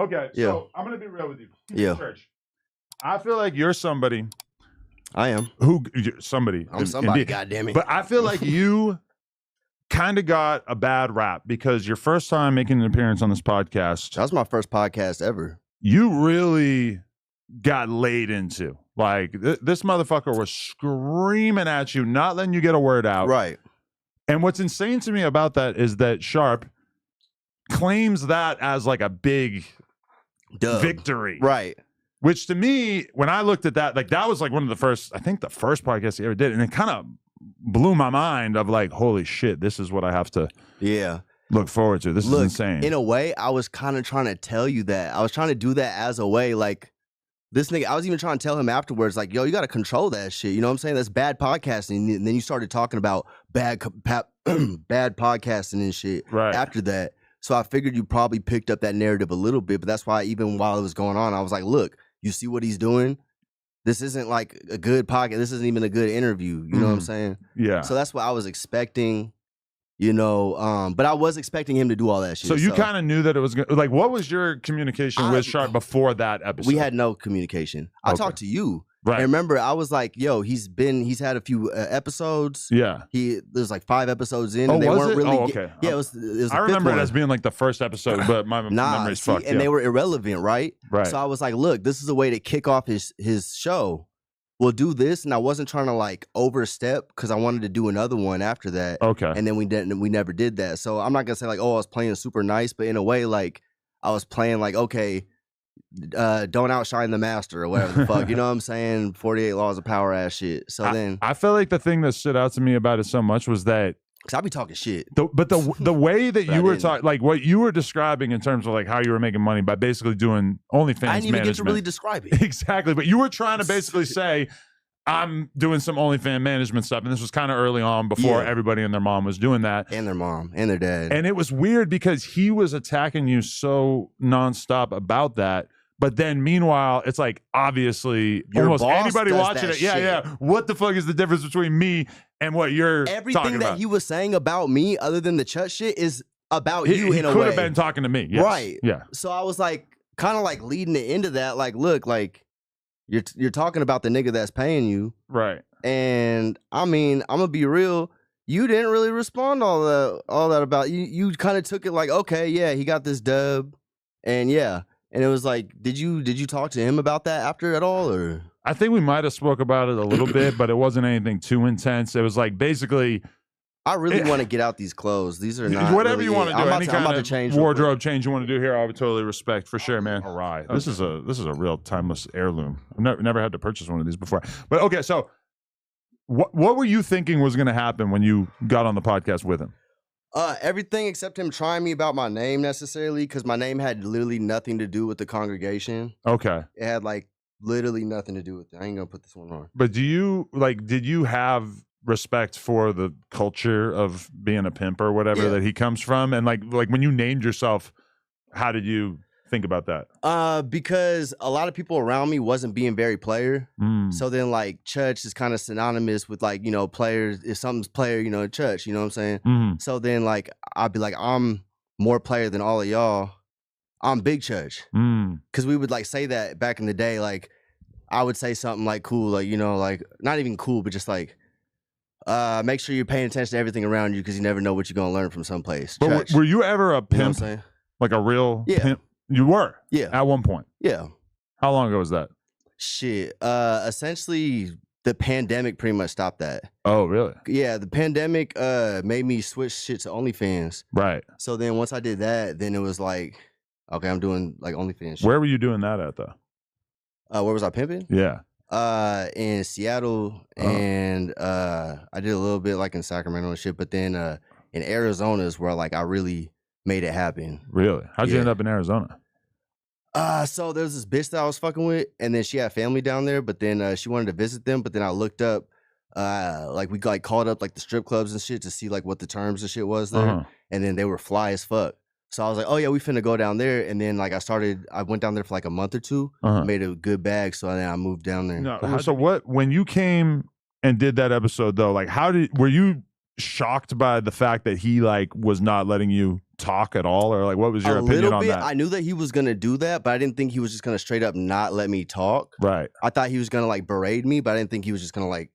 Okay, Yeah. so I'm gonna be real with you. Yeah. Church. I feel like you're somebody I am. somebody. I'm somebody, indeed. goddamn it. But I feel like you kind of got a bad rap because your first time making an appearance on this podcast, That was my first podcast ever. you really got laid into. Like this motherfucker was screaming at you, not letting you get a word out. Right. And what's insane to me about that is that Sharp claims that as like a big victory. Right. Which to me, when I looked at that, like that was like one of the first, I think the first podcast he ever did. And it kind of blew my mind of like, holy shit, this is what I have to look forward to. This is insane. In a way, I was kind of trying to tell you that. I was trying to do that as a way, like, this nigga, I was even trying to tell him afterwards, like, yo, you got to control that shit. You know what I'm saying? That's bad podcasting. And then you started talking about bad podcasting and shit after that. So I figured you probably picked up that narrative a little bit, but that's why even while it was going on, I was like, look, you see what he's doing? This isn't like a good podcast. This isn't even a good interview. You know what I'm saying? Yeah. So that's what I was expecting, you know, but I was expecting him to do all that shit. So you kind of knew that it was good. Like, what was your communication with Sharp before that episode? We had no communication. I talked to you. Right. And remember, I was like, yo, he's had a few episodes. Yeah. There's like 5 episodes in. Oh, and they was weren't it? really. Oh, okay. Yeah, it was I remember it as being like the first episode, but my memory's fucked. And they were irrelevant, right? Right. So I was like, look, this is a way to kick off his show. We'll do this, and I wasn't trying to like overstep because I wanted to do another one after that. Okay. And then we never did that. So I'm not gonna say like, oh, I was playing super nice, but in a way, like I was playing like, okay, don't outshine the master or whatever the fuck. You know what I'm saying? 48 laws of power ass shit. So I feel like the thing that stood out to me about it so much was that because I be talking shit. But the way that you were talking, like what you were describing in terms of like how you were making money by basically doing OnlyFans I didn't even get to really describe it. Exactly. But you were trying to basically say, I'm doing some OnlyFans management stuff. And this was kind of early on before everybody and their mom was doing that. And their mom and their dad. And it was weird because he was attacking you so nonstop about that. But then meanwhile, it's like, obviously, Your almost boss anybody does watching that it. Yeah, shit. yeah. What the fuck is the difference between me and what you're Everything talking that about? he was saying about me, other than the Chuurch shit, is about you in a way. He could have been talking to me. Yes. Right. Yeah. So I was like, kind of like leading it into that. Like, look, like you're talking about the nigga that's paying you. Right. And I mean, I'm gonna be real. You didn't really respond all that about you. You kind of took it like, okay, yeah, he got this dub, and yeah. And it was like, did you talk to him about that after at all, or? I think we might have spoke about it a little bit, but it wasn't anything too intense. It was like basically, I really want to get out these clothes. These are not whatever really you want to do. Any kind of change wardrobe change you want to do here, I would totally respect for sure, man. All right, this is a real timeless heirloom. I've never had to purchase one of these before. But okay, so what were you thinking was going to happen when you got on the podcast with him? Everything except him trying me about my name necessarily, because my name had literally nothing to do with the congregation. Okay. It had like literally nothing to do with it. I ain't gonna put this one on. But did you have respect for the culture of being a pimp or whatever that he comes from? And like when you named yourself, how did you think about that? Because a lot of people around me wasn't being very player. So then like Chuurch is kind of synonymous with like, you know, players. If something's player, you know, Chuurch, you know what I'm saying? So then like I'd be like, I'm more player than all of y'all. I'm big Chuurch. Cause we would like say that back in the day. Like I would say something like cool, like, you know, like not even cool, but just like, make sure you're paying attention to everything around you because you never know what you're gonna learn from someplace. But were you ever a pimp? You know what I'm saying? Like a real pimp? You were? Yeah. At one point? Yeah. How long ago was that? Shit. Essentially, the pandemic pretty much stopped that. Oh, really? Yeah, the pandemic made me switch shit to OnlyFans. Right. So then once I did that, then it was like, okay, I'm doing like OnlyFans shit. Where were you doing that at, though? Where was I pimping? Yeah. In Seattle, and I did a little bit like in Sacramento and shit, but then in Arizona is where like I really made it happen. Really? How'd you end up in Arizona? So there's this bitch that I was fucking with, and then she had family down there, but then she wanted to visit them, but then I looked up, like we like called up like the strip clubs and shit to see like what the terms and shit was there, and then they were fly as fuck. So I was like, oh yeah, we finna go down there, and then like I went down there for like a month or two, made a good bag, so then I moved down there. No, so when you came and did that episode though, like were you shocked by the fact that he like was not letting you talk at all, or like what was your A opinion little on bit. that? I knew that he was gonna do that, but I didn't think he was just gonna straight up not let me talk. Right. I thought he was gonna like berate me, but I didn't think he was just gonna like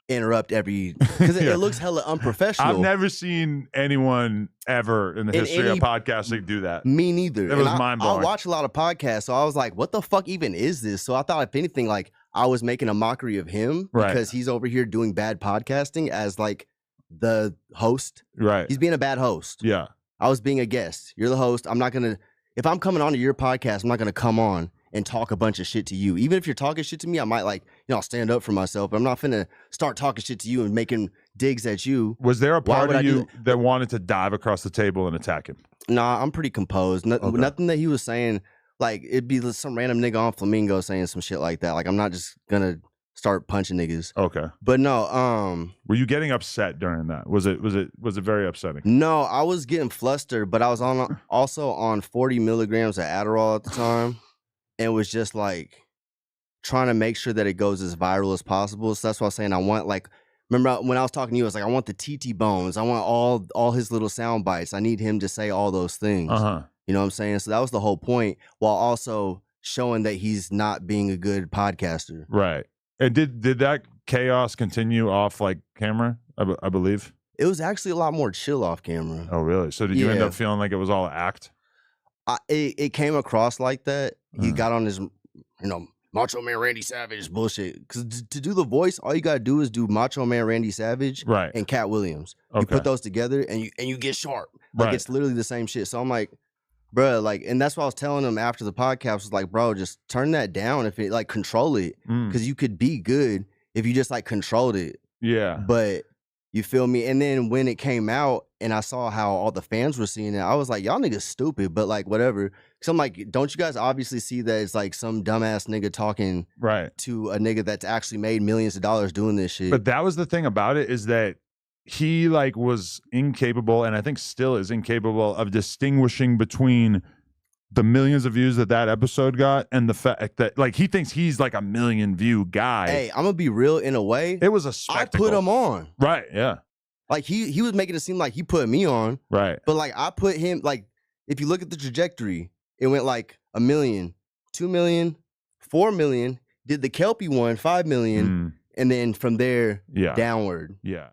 interrupt every because it looks hella unprofessional. I've never seen anyone ever in the history of podcasting do that. Me neither. It was mind-blowing. I watch a lot of podcasts, so I was like, what the fuck even is this? So I thought, if anything, like I was making a mockery of him because he's over here doing bad podcasting as like the host. Right. He's being a bad host. Yeah. I was being a guest. You're the host. I'm not gonna, if I'm coming on to your podcast, I'm not gonna come on and talk a bunch of shit to you. Even if you're talking shit to me, I might like, I'll stand up for myself, but I'm not finna start talking shit to you and making digs at you. Was there a part of you that wanted to dive across the table and attack him? Nah, I'm pretty composed. Nothing that he was saying, like, it'd be some random nigga on Flamingo saying some shit like that. Like, I'm not just gonna start punching niggas. Okay. But no, were you getting upset during that? Was it very upsetting? No, I was getting flustered, but I was also on 40 milligrams of Adderall at the time. And was just like trying to make sure that it goes as viral as possible. So that's why I was saying I want, like, remember when I was talking to you, I was like, I want the TT Bones. I want all his little sound bites. I need him to say all those things. You know what I'm saying? So that was the whole point, while also showing that he's not being a good podcaster. Right. And did that chaos continue off like camera, I believe? It was actually a lot more chill off camera. Oh, really? So did you end up feeling like it was all act? It came across like that. He got on his, Macho Man Randy Savage bullshit. Because to do the voice, all you gotta do is do Macho Man Randy Savage and Cat Williams. You put those together and you get sharp. Like it's literally the same shit. So I'm like, bro, like, and that's what I was telling him after the podcast. Was like, bro, just turn that down. If it like control it, because you could be good if you just like controlled it. Yeah. But you feel me? And then when it came out and I saw how all the fans were seeing it, I was like, y'all niggas stupid, but like, whatever. So I'm like, don't you guys obviously see that it's like some dumbass nigga talking to a nigga that's actually made millions of dollars doing this shit? But that was the thing about it, is that he like was incapable, and I think still is incapable, of distinguishing between the millions of views that episode got and the fact that like he thinks he's like a million view guy. Hey, I'm gonna be real, in a way. It was a spectacle. I put him on. Right, yeah. Like he was making it seem like he put me on. Right. But like I put him, like, if you look at the trajectory, it went like 1 million, 2 million, 4 million, did the Kelpie one, 5 million, and then from there downward. Yeah.